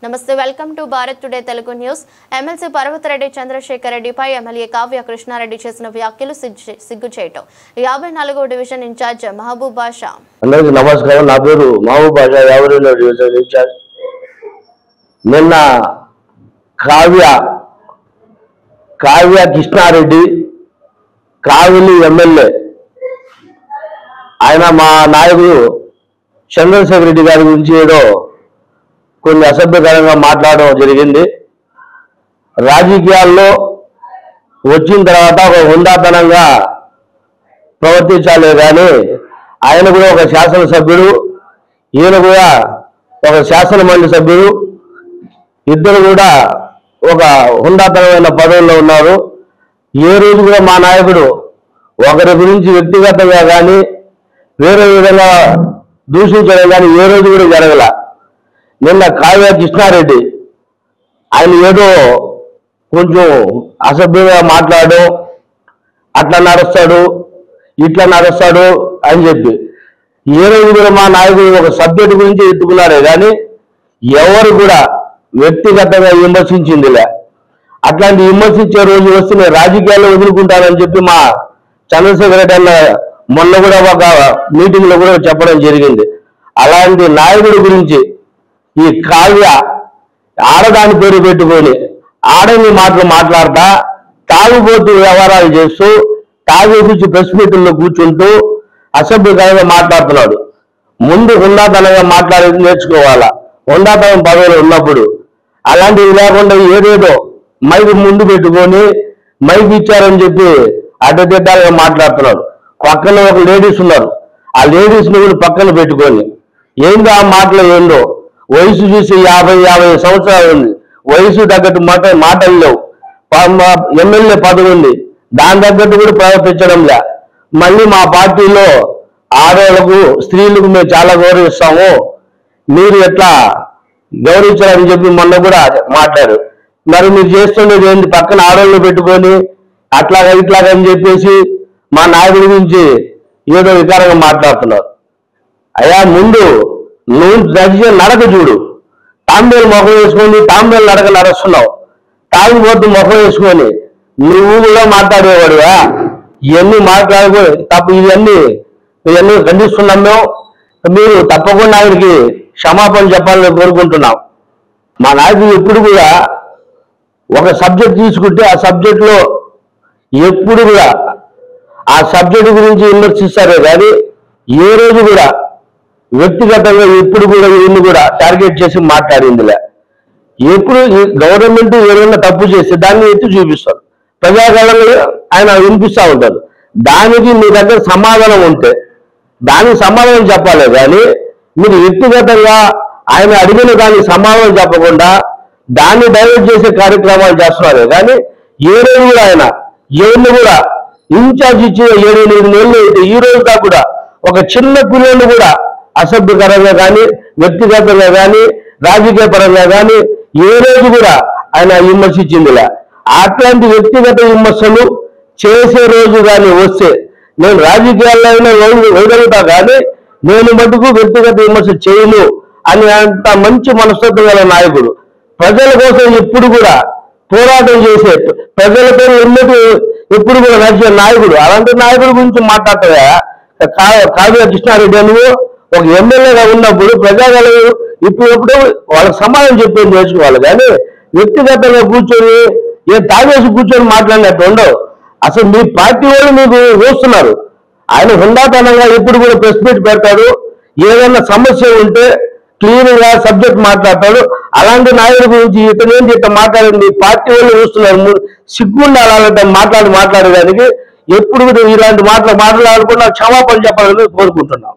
నమస్తే welcome to Bharat today Telugu news. MLC Parvathareddy Chandrasekhar రెడ్డిపై MLA Kavya Krishnareddy చేసిన వ్యాఖ్యలు సిగ్గుచేయటం. 54వ డివిజన్ ఇన్ఛార్జ్ మహబూబ్ బాషా. అందరికీ నమస్కారం. నా పేరు మహబూబ్ బాషా, 52వ డివిజన్ ఇన్ఛార్జ్. నిన్న కావ్య కృష్ణారెడ్డి కావిలి ఎమ్మెల్యే ఆయన మా నాయకుడు చంద్రశేఖర్ రెడ్డి గారి గురించి ఏదో కొన్ని అసభ్యకరంగా మాట్లాడడం జరిగింది. రాజకీయాల్లో వచ్చిన తర్వాత ఒక హుందాతనంగా ప్రవర్తించాలే కానీ ఆయన కూడా ఒక శాసనసభ్యుడు, ఈయన కూడా ఒక శాసనమండలి సభ్యుడు, ఇద్దరు కూడా ఒక హుందాతనమైన పదవుల్లో ఉన్నారు. ఏ రోజు కూడా మా నాయకుడు ఒకరి గురించి వ్యక్తిగతంగా కానీ వేరే విధంగా దూషించడం కానీ ఏ రోజు కూడా జరగల. నిన్న కావ్య కృష్ణారెడ్డి ఆయన ఏదో కొంచెం అసభ్యంగా మాట్లాడు, అట్లా నడుస్తాడు ఇట్లా నడుస్తాడు అని చెప్పి ఏ రోజు కూడా మా నాయకుడు ఒక సబ్జెక్టు గురించి ఎత్తుకున్నారే కానీ ఎవరు కూడా వ్యక్తిగతంగా విమర్శించిందిలే. అట్లాంటి విమర్శించే రోజు వస్తే నేను రాజకీయాల్లో వదులుకుంటానని చెప్పి మా చంద్రశేఖర్ రెడ్డి అన్న మొన్న కూడా ఒక మీటింగ్ లో కూడా చెప్పడం జరిగింది. అలాంటి నాయకుడి గురించి ఈ కావ్య ఆడదాని పేరు పెట్టుకొని ఆడని మాటలు మాట్లాడతా తాగుబోతు వ్యవహారాలు చేస్తూ తాగేసి ప్రెస్ మీటింగ్లో కూర్చుంటూ అసభ్యకరంగా మాట్లాడుతున్నాడు. ముందు హుందాతనంగా మాట్లాడేది నేర్చుకోవాలా. హుందాతనం పదవులు ఉన్నప్పుడు అలాంటివి లేకుండా ఏదేదో మైక్ ముందు పెట్టుకొని మైక్ ఇచ్చారని చెప్పి అడ్డదిడ్డాలుగా మాట్లాడుతున్నాడు. పక్కన ఒక లేడీస్ ఉన్నారు, ఆ లేడీస్ ని కూడా పక్కన పెట్టుకొని ఏందో ఆ మాటలు ఏందో. వయసు చూసి 50 సంవత్సరాలు ఉంది, వయసు తగ్గట్టు మాటలు లేవు. ఎమ్మెల్యే పదవి ఉంది, దాని తగ్గట్టు కూడా ప్రవర్తించడంలే. మళ్ళీ మా పార్టీలో ఆడవాళ్లకు స్త్రీలకు మేము చాలా గౌరవిస్తాము, మీరు ఎట్లా గౌరవించాలని చెప్పి మొన్న కూడా మాట్లాడు. మరి మీరు చేస్తుండేది ఏంటి? పక్కన ఆడవాళ్ళు పెట్టుకొని అట్లాగా ఇట్లాగని చెప్పేసి మా నాయకుడి గురించి ఏదో వికారంగా మాట్లాడుతున్నారు. అయ్యా, ముందు నువ్వు నడిచే నడక చూడు. తాంబేలు మొహం వేసుకొని తాంబేలు నడక నడుస్తున్నావు, తాగిపోతు మొహం వేసుకొని నువ్వు కూడా మాట్లాడేవాడుగా. ఇవన్నీ మాట్లాడుకో తప్పు. ఇవన్నీ ఖండిస్తున్నాం మేము. మీరు తప్పకుండా ఆయనకి క్షమాపణ చెప్పాలని కోరుకుంటున్నాం. మా నాయకుడు ఎప్పుడు కూడా ఒక సబ్జెక్ట్ తీసుకుంటే ఆ సబ్జెక్టులో ఎప్పుడు కూడా ఆ సబ్జెక్టు గురించి విమర్శిస్తారే కానీ ఏ రోజు కూడా వ్యక్తిగతంగా ఎప్పుడు కూడా వీళ్ళు కూడా టార్గెట్ చేసి మాట్లాడిందిలే. ఎప్పుడు గవర్నమెంట్ ఏదైనా తప్పు చేస్తే దాన్ని ఎత్తి చూపిస్తారు, ప్రజాకాలంలో ఆయన వినిపిస్తూ ఉంటారు. దానికి మీ దగ్గర సమాధానం ఉంటే దానికి సమాధానం చెప్పాలి కానీ మీరు వ్యక్తిగతంగా ఆయన అడిగిన దానికి సమాధానం చెప్పకుండా దాన్ని డైవర్ట్ చేసే కార్యక్రమాలు చేస్తున్నారు. కానీ ఏ రోజు కూడా ఆయన ఎవరిని కూడా ఇన్ఛార్జ్ ఇచ్చిన 7-8 నెలలు అయితే ఈ రోజు దాకా కూడా ఒక చిన్న పిల్లలు కూడా అసభ్యకరంగా కానీ వ్యక్తిగతంగా కానీ రాజకీయ పరంగా కానీ ఏ రోజు కూడా ఆయన విమర్శించిందిలే. అట్లాంటి వ్యక్తిగత విమర్శలు చేసే రోజు కానీ వస్తే నేను రాజకీయాల్లో అయినా వేయగలుగుతా కానీ నేను మటుకు వ్యక్తిగత విమర్శ చేయను అని అంత మంచి మనస్తత్వం గల నాయకుడు. ప్రజల కోసం ఎప్పుడు కూడా పోరాటం చేసే, ప్రజలతో ఎప్పుడు కూడా నడిచే నాయకుడు. అలాంటి నాయకుడి గురించి మాట్లాడతాయా కావ్య కృష్ణారెడ్డి నువ్వు ఒక ఎమ్మెల్యేగా ఉన్నప్పుడు ప్రజాగలు ఇప్పుడు వాళ్ళకి సమాధానం చెప్పేది నేర్చుకోవాలి కానీ వ్యక్తిగతంగా కూర్చొని తాగేసి కూర్చొని మాట్లాడినట్టు ఉండవు. అసలు మీ పార్టీ వాళ్ళు మీకు చూస్తున్నారు. ఆయన హుందాతనంగా ఎప్పుడు కూడా ప్రెస్ మీట్ పెడతాడు, ఏదైనా సమస్య ఉంటే క్లియర్ గా సబ్జెక్ట్ మాట్లాడతాడు. అలాంటి నాయకుడి గురించి ఇతనేంటి ఇట్లా మాట్లాడండి, మీ పార్టీ వాళ్ళు చూస్తున్నారు. సిగ్గుండి అలాంటి మాట్లాడేదానికి ఎప్పుడు ఇలాంటి మాట్లాడకుండా క్షమాపణ చెప్పాలని కోరుకుంటున్నాం.